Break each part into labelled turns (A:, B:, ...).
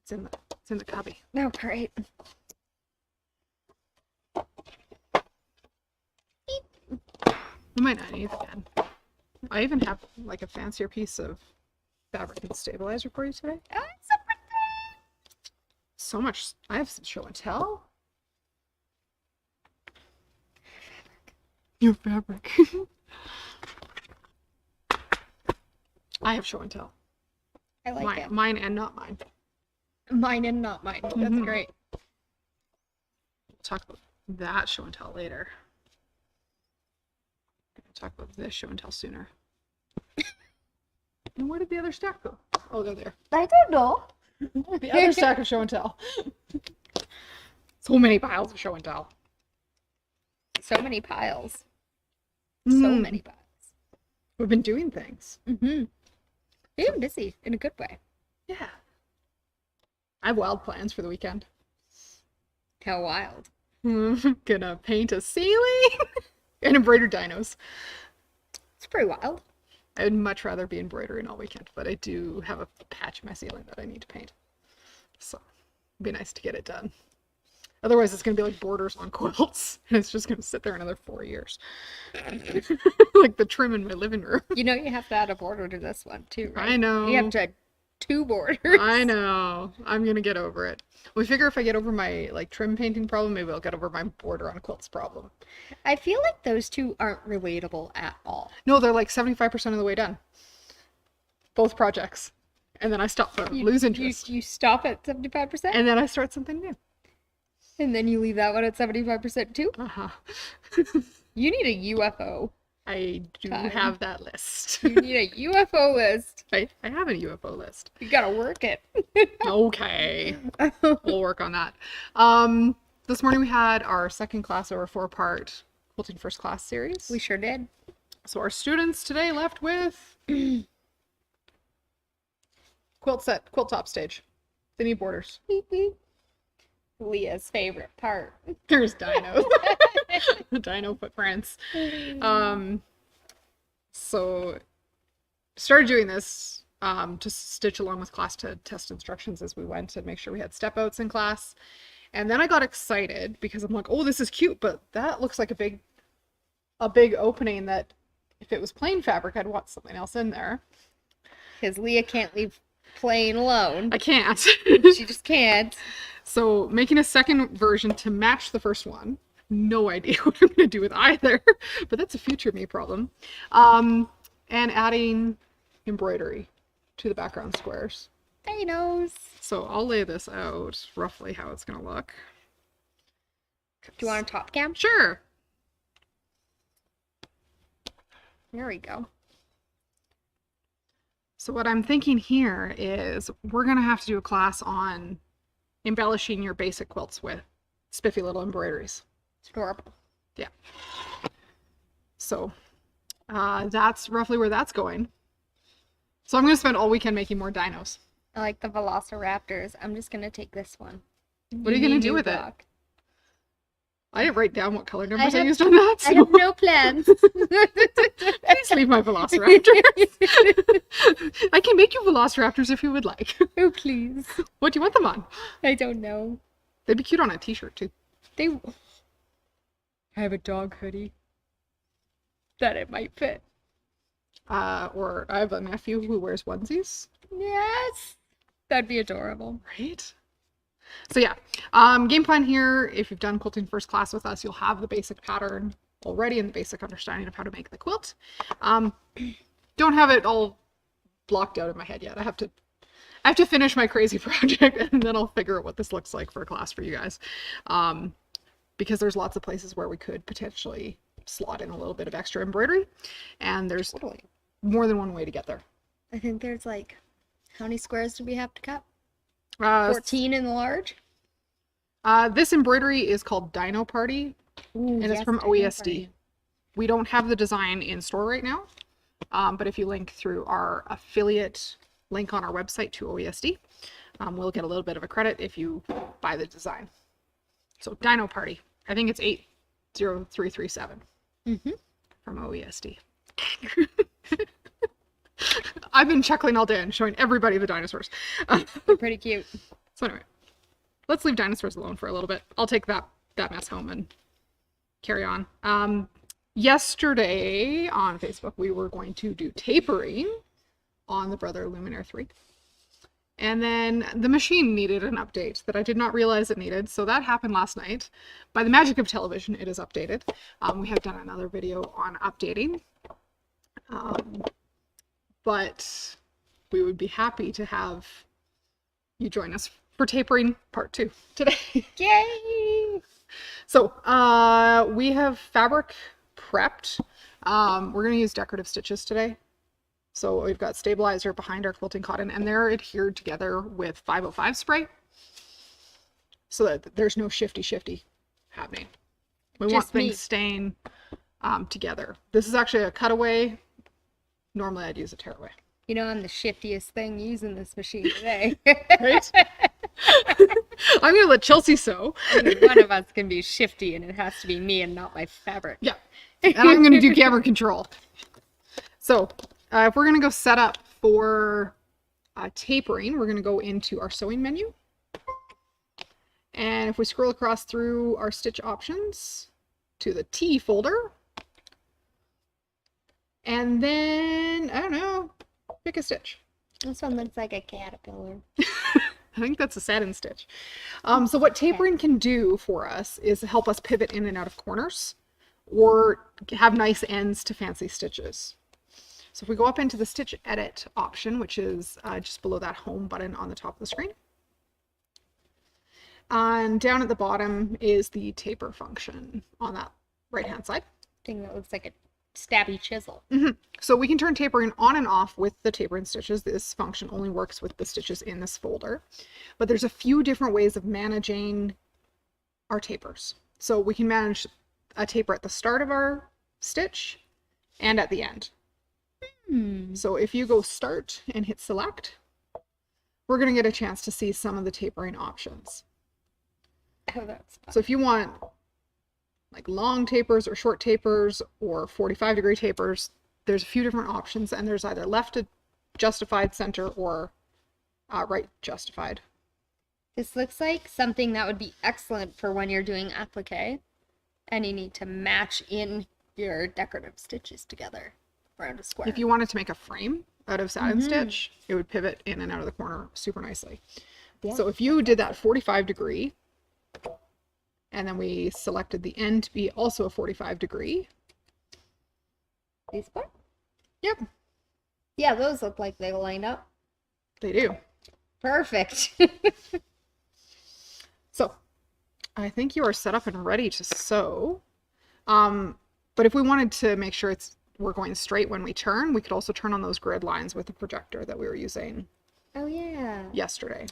A: It's in the cubby.
B: Oh, great.
A: We might not need it again. I even have like a fancier piece of fabric and stabilizer for you today.
B: Oh, it's so pretty.
A: So much. I have some show and tell. Your fabric. I have show and tell.
B: I like it.
A: Mine and not mine.
B: Mine and not mine. That's great.
A: We'll talk about that show and tell later. We'll talk about this show and tell sooner. And where did the other stack go? Oh, they're there.
B: I don't know.
A: The other stack of show and tell. So many piles of show and tell.
B: So many piles. So many piles.
A: We've been doing things.
B: We've been busy in a good way.
A: Yeah. I have wild plans for the weekend.
B: How wild.
A: Gonna paint a ceiling and embroider dinos.
B: It's pretty wild.
A: I would much rather be embroidering all weekend, but I do have a patch of my ceiling that I need to paint. So it'd be nice to get it done. Otherwise, it's going to be like borders on quilts. And it's just going to sit there another 4 years. Like the trim in my living room.
B: You know you have to add a border to this one too, right?
A: I know.
B: You have to add 2 borders.
A: I know. I'm going to get over it. We figure if I get over my like trim painting problem, maybe I'll get over my border on quilts problem.
B: I feel like those two aren't relatable at all.
A: No, they're like 75% of the way done. Both projects. And then I stop, lose interest.
B: You stop at 75%?
A: And then I start something new.
B: And then you leave that one at 75% too?
A: Uh-huh.
B: You need a UFO.
A: I do have that list.
B: You need a UFO list.
A: I have a UFO list.
B: You gotta work it.
A: Okay. We'll work on that. This morning we had our second class over 4-part Quilting First Class series.
B: We sure did.
A: So our students today left with quilt top stage. They need borders.
B: Beep, beep. Leah's favorite part.
A: There's dinos. Dino footprints. So started doing this to stitch along with class to test instructions as we went and make sure we had step outs in class. And then I got excited because I'm like, oh, this is cute, but that looks like a big opening that if it was plain fabric, I'd want something else in there.
B: Because Leah can't leave plain alone.
A: I can't.
B: She just can't.
A: So making a second version to match the first one. No idea what I'm going to do with either, but that's a future me problem. And adding embroidery to the background squares.
B: Dinos.
A: So I'll lay this out roughly how it's going to look.
B: Do you want a top cam?
A: Sure.
B: There we go.
A: So what I'm thinking here is we're going to have to do a class on embellishing your basic quilts with spiffy little embroideries.
B: It's adorable.
A: Yeah. So that's roughly where that's going. So I'm going to spend all weekend making more dinos.
B: I like the Velociraptors. I'm just going to take this one.
A: What are you going to do with it? I didn't write down what color numbers I used on that. So.
B: I have no plans.
A: Please leave my Velociraptors. I can make you Velociraptors if you would like.
B: Oh, please.
A: What do you want them on?
B: I don't know.
A: They'd be cute on a t-shirt too.
B: I have a dog hoodie that it might fit.
A: Or I have a nephew who wears onesies.
B: Yes. That'd be adorable.
A: Right? So yeah, game plan here, if you've done Quilting First Class with us, you'll have the basic pattern already and the basic understanding of how to make the quilt. Don't have it all blocked out in my head yet. I have to finish my crazy project and then I'll figure out what this looks like for a class for you guys. Because there's lots of places where we could potentially slot in a little bit of extra embroidery, and there's more than one way to get there.
B: I think there's like, how many squares do we have to cut? 14 in the large?
A: This embroidery is called Dino Party, and it's from OESD. We don't have the design in store right now, but if you link through our affiliate link on our website to OESD, we'll get a little bit of a credit if you buy the design. So Dino Party, I think it's 80337 from OESD. I've been chuckling all day and showing everybody the dinosaurs.
B: They're pretty cute.
A: So anyway, let's leave dinosaurs alone for a little bit. I'll take that mess home and carry on. Yesterday on Facebook, we were going to do tapering on the Brother Luminaire 3. And then the machine needed an update that I did not realize it needed. So that happened last night. By the magic of television, it is updated. We have done another video on updating. But we would be happy to have you join us for tapering part 2 today.
B: Yay!
A: So we have fabric prepped. We're going to use decorative stitches today. So we've got stabilizer behind our quilting cotton, and they're adhered together with 505 spray so that there's no shifty happening. We want things staying together. This is actually a cutaway. Normally I'd use a tearaway.
B: You know, I'm the shiftiest thing using this machine today.
A: Right? I'm going to let Chelsea sew.
B: One of us can be shifty, and it has to be me and not my fabric.
A: Yeah. And I'm going to do camera control. So if we're going to go set up for tapering, we're going to go into our sewing menu. And if we scroll across through our stitch options to the T folder, and then, I don't know, pick a stitch.
B: This one looks like a caterpillar.
A: I think that's a satin stitch. So what tapering can do for us is help us pivot in and out of corners or have nice ends to fancy stitches. So if we go up into the stitch edit option, which is just below that home button on the top of the screen. And down at the bottom is the taper function on that right-hand side.
B: Thing that looks like a stabby chisel.
A: So we can turn tapering on and off with the tapering stitches. This function only works with the stitches in this folder. But there's a few different ways of managing our tapers. So we can manage a taper at the start of our stitch and at the end. So if you go start and hit select, we're going to get a chance to see some of the tapering options.
B: Oh, that's fun.
A: So if you want like long tapers or short tapers or 45-degree tapers, there's a few different options, and there's either left justified center or right justified.
B: This looks like something that would be excellent for when you're doing applique and you need to match in your decorative stitches together around a square.
A: If you wanted to make a frame out of satin stitch, it would pivot in and out of the corner super nicely. Yeah. So if you did that 45-degree, and then we selected the end to be also a 45-degree.
B: These four?
A: Yep.
B: Yeah, those look like they line up.
A: They do.
B: Perfect.
A: So I think you are set up and ready to sew. But if we wanted to make sure we're going straight when we turn, we could also turn on those grid lines with the projector that we were using.
B: Oh yeah.
A: Yesterday.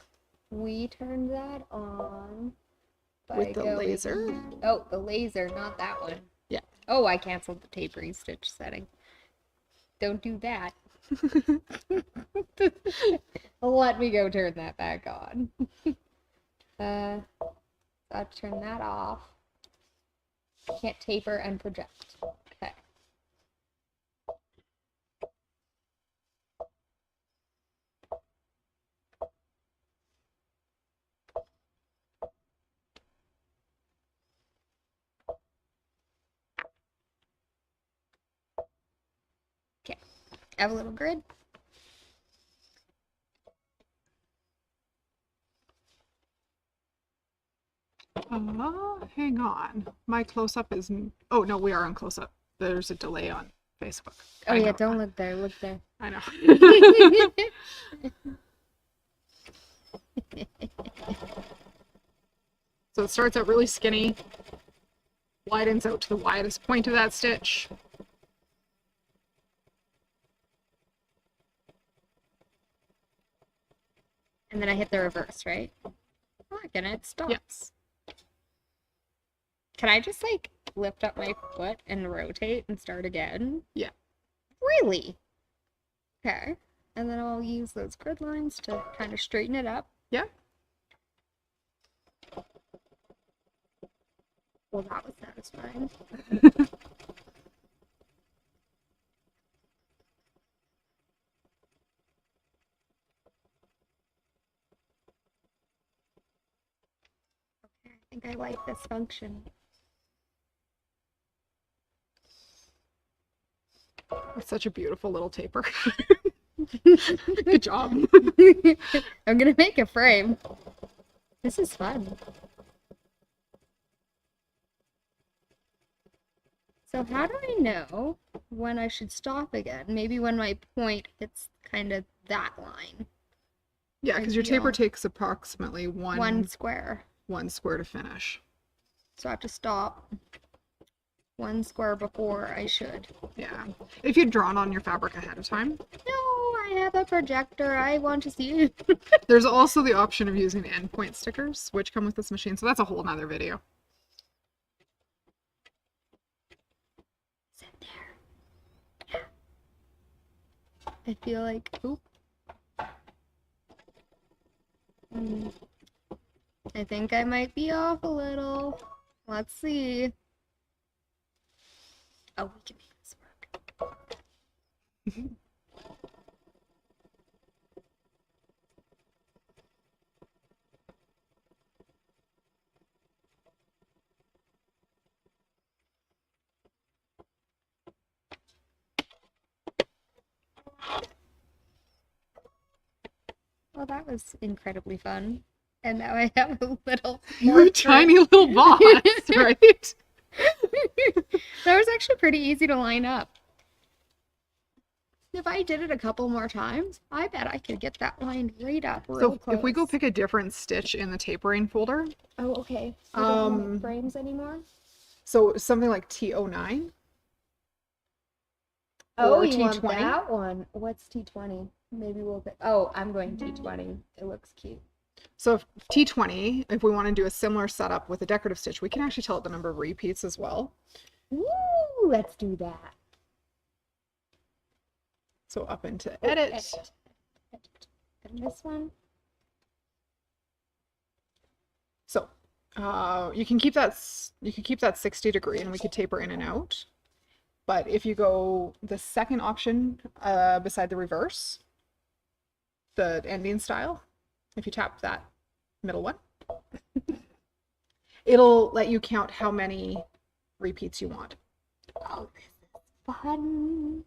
B: We turned that on.
A: With the laser?
B: Oh, the laser, not that one.
A: Yeah.
B: Oh, I canceled the tapering stitch setting. Don't do that. Let me go turn that back on. I'll turn that off. Can't taper and project. Okay. I have a little grid.
A: Hang on. My close-up is... Oh, no, we are on close-up. There's a delay on Facebook.
B: Oh, yeah, don't look there. Look there.
A: I know. So it starts out really skinny, widens out to the widest point of that stitch.
B: And then I hit the reverse, right? Look, and it stops.
A: Yes.
B: Can I just, like, lift up my foot and rotate and start again?
A: Yeah.
B: Really? Okay. And then I'll use those grid lines to kind of straighten it up.
A: Yeah.
B: Well, that was satisfying. think I like this function.
A: It's such a beautiful little taper. Good job.
B: I'm gonna make a frame. This is fun. So how do I know when I should stop again? Maybe when my point hits kind of that line.
A: Yeah, because your taper
B: Ideal.
A: takes approximately
B: One square.
A: one square to finish.
B: So I have to stop one square before I should.
A: Yeah. If you'd drawn on your fabric ahead of time.
B: No, I have a projector. I want to see it.
A: There's also the option of using endpoint stickers, which come with this machine. So that's a whole nother video.
B: Sit there. Yeah. I feel like, oop. I think I might be off a little. Let's see. Oh, we can make this work. Well, that was incredibly fun. And now I have a little
A: You tiny little box, right?
B: That was actually pretty easy to line up. If I did it a couple more times, I bet I could get that lined right up real
A: So
B: close.
A: if we go pick a different stitch in the tapering folder,
B: Oh, okay. So we don't have frames anymore?
A: so something like T09.
B: Oh,
A: or
B: you want
A: T20.
B: that one? What's T20? Maybe we'll pick. Oh, I'm going T20. It looks cute.
A: So if T20, if we want to do a similar setup with a decorative stitch, we can actually tell it the number of repeats as well.
B: Ooh, let's do that.
A: So up into edit.
B: Edit. And this one?
A: So you can keep that 60 degree and we could taper in and out. But if you go the second option beside the reverse, the ending style, if you tap that middle one, it'll let you count how many repeats you want.
B: Oh, this is fun.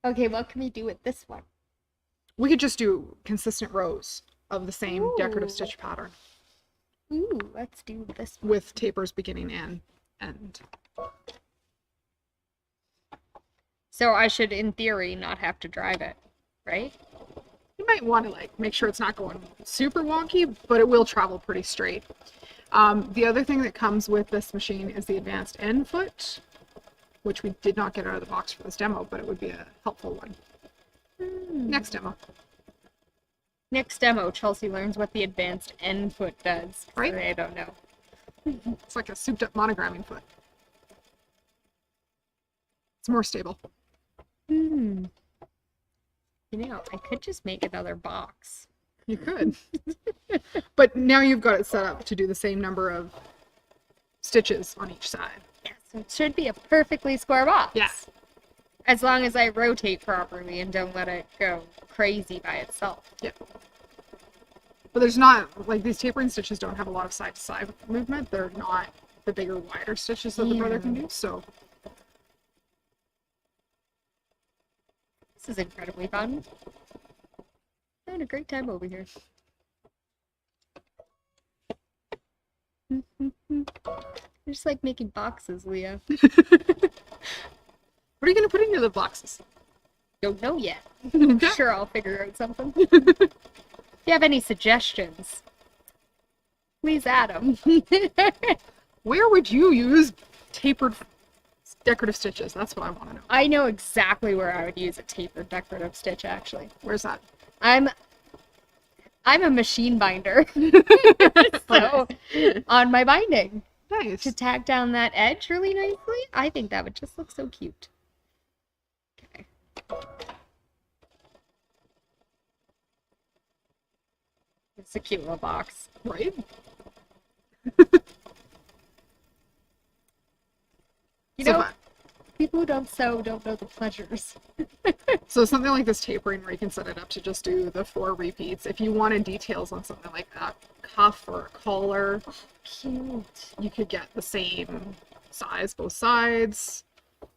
B: Okay, what can we do with this one?
A: We could just do consistent rows of the same decorative
B: Ooh.
A: stitch pattern
B: Ooh, let's do this one.
A: with tapers beginning and end.
B: So I should, in theory, not have to drive it, right?
A: You might want to like make sure it's not going super wonky, but it will travel pretty straight. The other thing that comes with this machine is the advanced end foot, which we did not get out of the box for this demo, but it would be a helpful one. Next demo.
B: Next demo, Chelsea learns what the advanced end foot does.
A: Right?
B: I don't know.
A: It's like a souped up monogramming foot. It's more stable.
B: You know, I could just make another box.
A: You could. But now you've got it set up to do the same number of stitches on each side.
B: Yeah, so it should be a perfectly square box.
A: Yeah.
B: As long as I rotate properly and don't let it go crazy by itself.
A: Yeah. But there's not, like, these tapering stitches don't have a lot of side to side movement. They're not the bigger, wider stitches that the brother can do, so.
B: This is incredibly fun. Having a great time over here. I just like making boxes, Leah.
A: What are you going to put into the boxes?
B: Don't know yet.
A: Okay.
B: Sure, I'll figure out something. If you have any suggestions, please add them.
A: Where would you use tapered decorative stitches? That's what I want to know.
B: I know exactly where I would use a tapered decorative stitch, actually.
A: Where's that?
B: I'm a machine binder. So, on my binding.
A: Nice.
B: To tack down that edge really nicely, I think that would just look so cute. Okay. It's a cute little box.
A: Right?
B: You
A: So
B: know,
A: fun.
B: People who don't sew don't know the pleasures.
A: So something like this tapering where you can set it up to just do the 4 repeats. If you wanted details on something like a cuff or a collar,
B: Cute.
A: you could get the same size, both sides,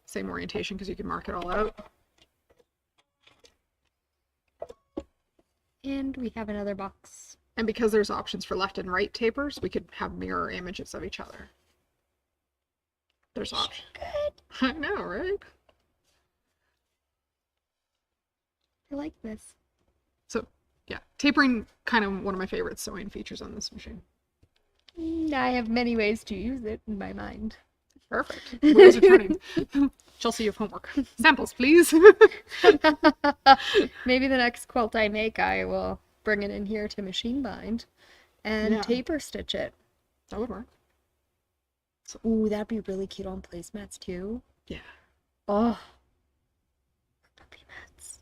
A: same orientation because you can mark it all out.
B: And we have another box.
A: And because there's options for left and right tapers, we could have mirror images of each other. There's options.
B: Good.
A: I know, right?
B: I like this.
A: So, yeah, tapering, kind of one of my favorite sewing features on this machine.
B: I have many ways to use it in my mind.
A: Perfect. Wheels are turning. Chelsea, you have homework. Samples, please.
B: Maybe the next quilt I make, I will bring it in here to machine bind and
A: Yeah.
B: taper stitch it.
A: That would work.
B: Ooh, that'd be really cute on placemats too.
A: Yeah.
B: Oh. Puppy mats.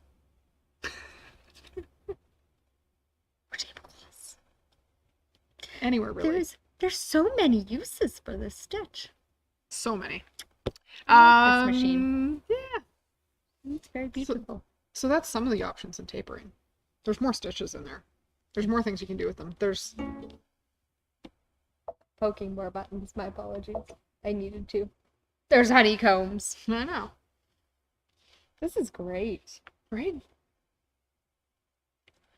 B: Or tablecloths.
A: Anywhere, really.
B: There's so many uses for this stitch.
A: So many.
B: I like this machine.
A: Yeah.
B: It's very beautiful.
A: So that's some of the options in tapering. There's more stitches in there. There's more things you can do with them. There's
B: Poking more buttons, my apologies. I needed to. There's honeycombs.
A: I know,
B: This is great.
A: right?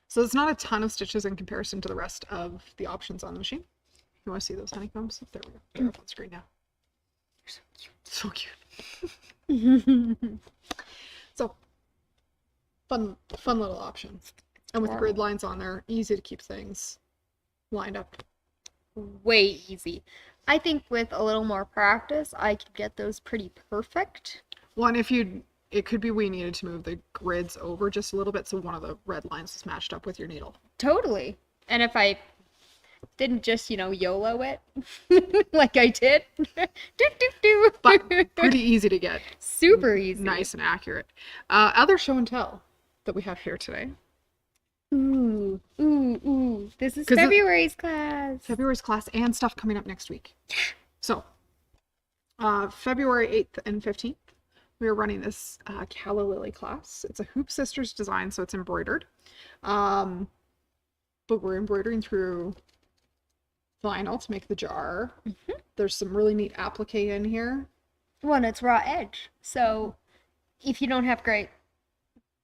A: So it's not a ton of stitches in comparison to the rest of the options on the machine. You want to see those honeycombs? There we go. They're up on screen now. So cute. So fun little option. And with
B: Yeah.
A: grid lines on there, easy to keep things lined up.
B: Way easy. I think with a little more practice, I could get those pretty perfect.
A: One, it could be we needed to move the grids over just a little bit so one of the red lines is matched up with your needle.
B: Totally. And if I didn't just, YOLO it like I did. do.
A: But pretty easy to get.
B: Super easy.
A: Nice and accurate. Other show and tell that we have here today.
B: Ooh. This is
A: 'Cause
B: February's class.
A: February's class and stuff coming up next week. So, February 8th and 15th, we are running this Calla Lily class. It's a Hoop Sisters design, so it's embroidered. But we're embroidering through vinyl to make the jar. There's some really neat applique in here.
B: One, it's raw edge. So if you don't have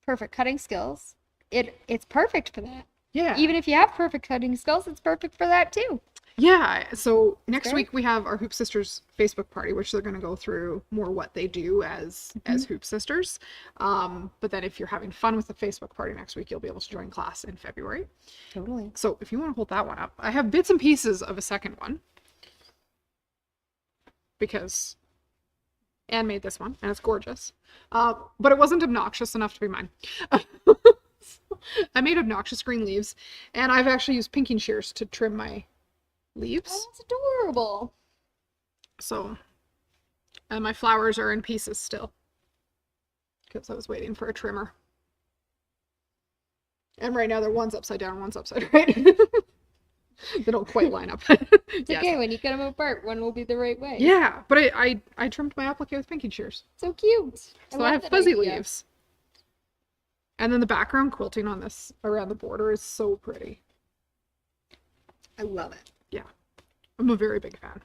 B: perfect cutting skills, it's perfect for that.
A: Yeah.
B: Even if you have perfect cutting skills, it's perfect for that too.
A: Yeah, so next
B: Okay.
A: week we have our Hoop Sisters Facebook party, which they're going to go through more what they do as Hoop Sisters. But then if you're having fun with the Facebook party next week, you'll be able to join class in February.
B: Totally.
A: So if you want to hold that one up, I have bits and pieces of a second one because Anne made this one and it's gorgeous. But it wasn't obnoxious enough to be mine. I made obnoxious green leaves, and I've actually used pinking shears to trim my leaves.
B: Oh, that's adorable.
A: So, and my flowers are in pieces still because I was waiting for a trimmer. And right now they're one's upside down, one's upside right. They don't quite line up.
B: It's
A: Yes.
B: okay, when you cut them apart, one will be the right way.
A: Yeah, but I trimmed my applique with pinking shears.
B: So cute.
A: So I
B: love
A: have
B: that
A: fuzzy
B: idea.
A: leaves. And then the background quilting on this around the border is so pretty. I love it. Yeah. I'm a very big fan.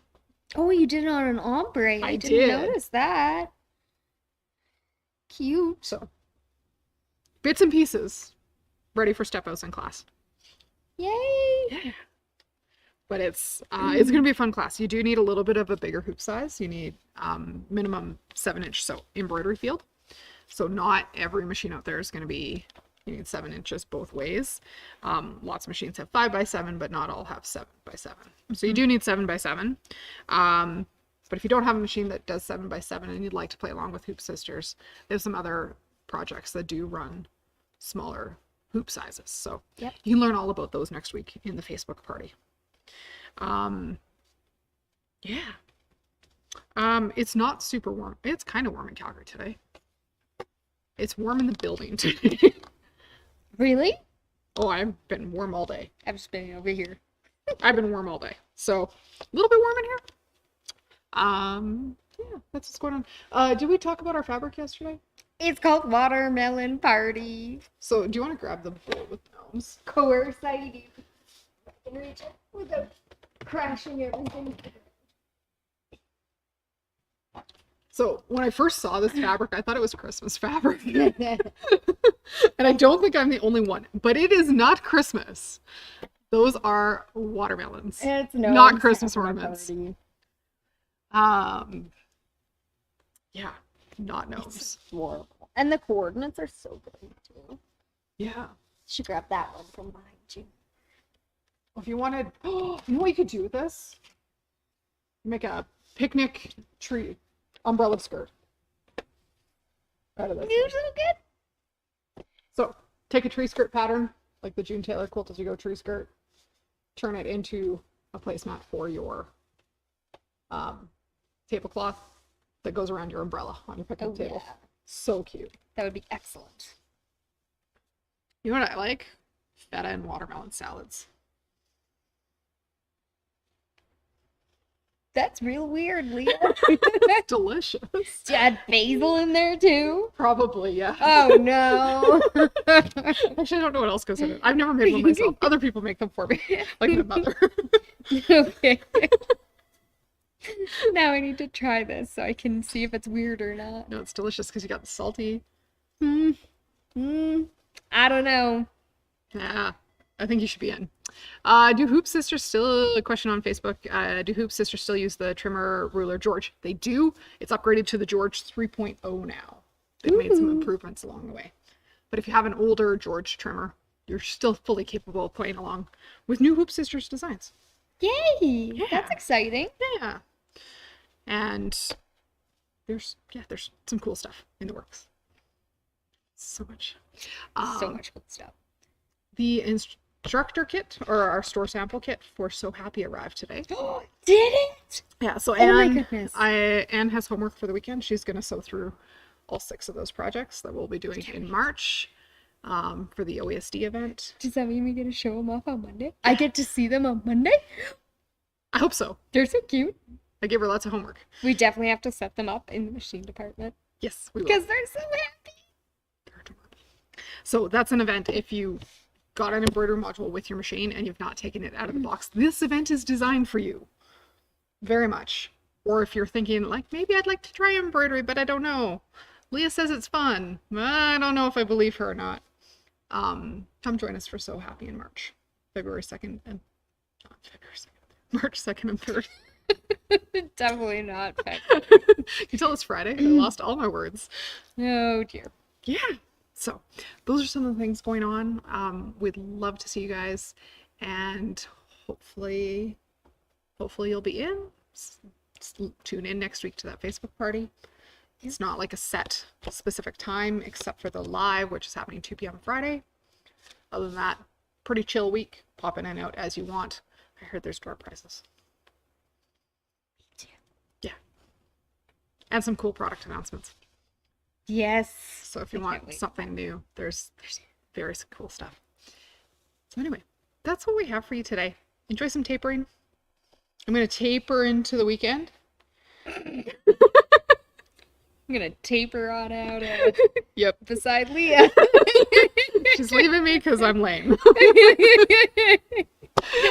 B: Oh, you did it on an ombre.
A: I
B: didn't
A: did.
B: notice that. Cute.
A: So, bits and pieces ready for step outs in class.
B: Yay.
A: Yeah. But it's going to be a fun class. You do need a little bit of a bigger hoop size. You need minimum 7-inch embroidery field. So not every machine out there is going to be, you need 7 inches both ways. Lots of machines have 5x7, but not all have 7x7. So you do need 7x7. But if you don't have a machine that does 7x7 and you'd like to play along with Hoop Sisters, there's some other projects that do run smaller hoop sizes. So
B: Yep.
A: you can learn all about those next week in the Facebook party. Yeah. It's not super warm. It's kind of warm in Calgary today. It's warm in the building today.
B: Really?
A: Oh, I've been warm all day.
B: I've just been over here.
A: I've been warm all day. So, a little bit warm in here. yeah, that's what's going on. Did we talk about our fabric yesterday?
B: It's called Watermelon Party.
A: So do you want to grab the bowl with gnomes?
B: Coerce I do. I can reach it without crashing everything.
A: So when I first saw this fabric, I thought it was Christmas fabric. And I don't think I'm the only one, but it is not Christmas. Those are watermelons.
B: It's
A: not Christmas ornaments. Yeah, not gnomes.
B: It's adorable. And the coordinates are so good too.
A: Yeah.
B: Should grab that one from behind you.
A: If you wanted, you know what you could do with this? Make a picnic tree umbrella skirt out of this.
B: You're so good.
A: So take a tree skirt pattern, like the June Taylor Quilt as you go tree skirt, turn it into a placemat for your tablecloth that goes around your umbrella on your picnic table.
B: Yeah.
A: So cute.
B: That would be excellent.
A: You know what I like? Feta and watermelon salads.
B: That's real weird, Leah.
A: Delicious.
B: Do you add basil in there too?
A: Probably, yeah.
B: Oh no.
A: Actually, I don't know what else goes in it. I've never made one myself. Other people make them for me, like my mother.
B: Okay. Now I need to try this so I can see if it's weird or not.
A: No, it's delicious because you got the salty.
B: I don't know.
A: Yeah, I think you should be in. Do Hoop Sisters still, a question on Facebook, do Hoop Sisters still use the trimmer ruler George? They do. It's upgraded to the George 3.0 now. They've made some improvements along the way. But if you have an older George trimmer, you're still fully capable of playing along with new Hoop Sisters designs.
B: Yay!
A: Yeah.
B: That's exciting.
A: Yeah. And there's some cool stuff in the works. So much.
B: So much good stuff.
A: The instructor kit, or our store sample kit for So Happy arrived today.
B: Did it?
A: Yeah, so
B: Oh my
A: Anne,
B: goodness.
A: Anne has homework for the weekend. She's going to sew through all 6 of those projects that we'll be doing in March for the OESD event.
B: Does that mean we get to show them off on Monday? I get to see them on Monday?
A: I hope so.
B: They're so cute.
A: I gave her lots of homework.
B: We definitely have to set them up in the machine department.
A: Yes, we will.
B: Because they're so happy.
A: They're adorable. So that's an event. If you got an embroidery module with your machine and you've not taken it out of the box, this event is designed for you. Very much. Or if you're thinking, like, maybe I'd like to try embroidery, but I don't know. Leah says it's fun. I don't know if I believe her or not. Come join us for So Happy in March. February 2nd and not February 2nd. March 2nd and 3rd.
B: Definitely not.
A: You tell it's Friday. I lost all my words.
B: Oh dear.
A: Yeah. So those are some of the things going on. We'd love to see you guys, and hopefully you'll be in. Tune in next week to that Facebook party. It's not like a set specific time except for the live, which is happening 2 p.m. Friday. Other than that, pretty chill week. Pop in and out as you want. I heard there's door prizes. Yeah. And some cool product announcements.
B: Yes.
A: So if you want something new, there's very cool stuff. So anyway, that's what we have for you today. Enjoy some tapering. I'm going to taper into the weekend.
B: I'm gonna taper on out
A: Yep.
B: beside Leah.
A: She's leaving me because I'm lame.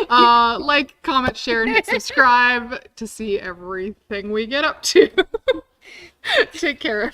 A: Like, comment, share, and hit subscribe to see everything we get up to. Take care,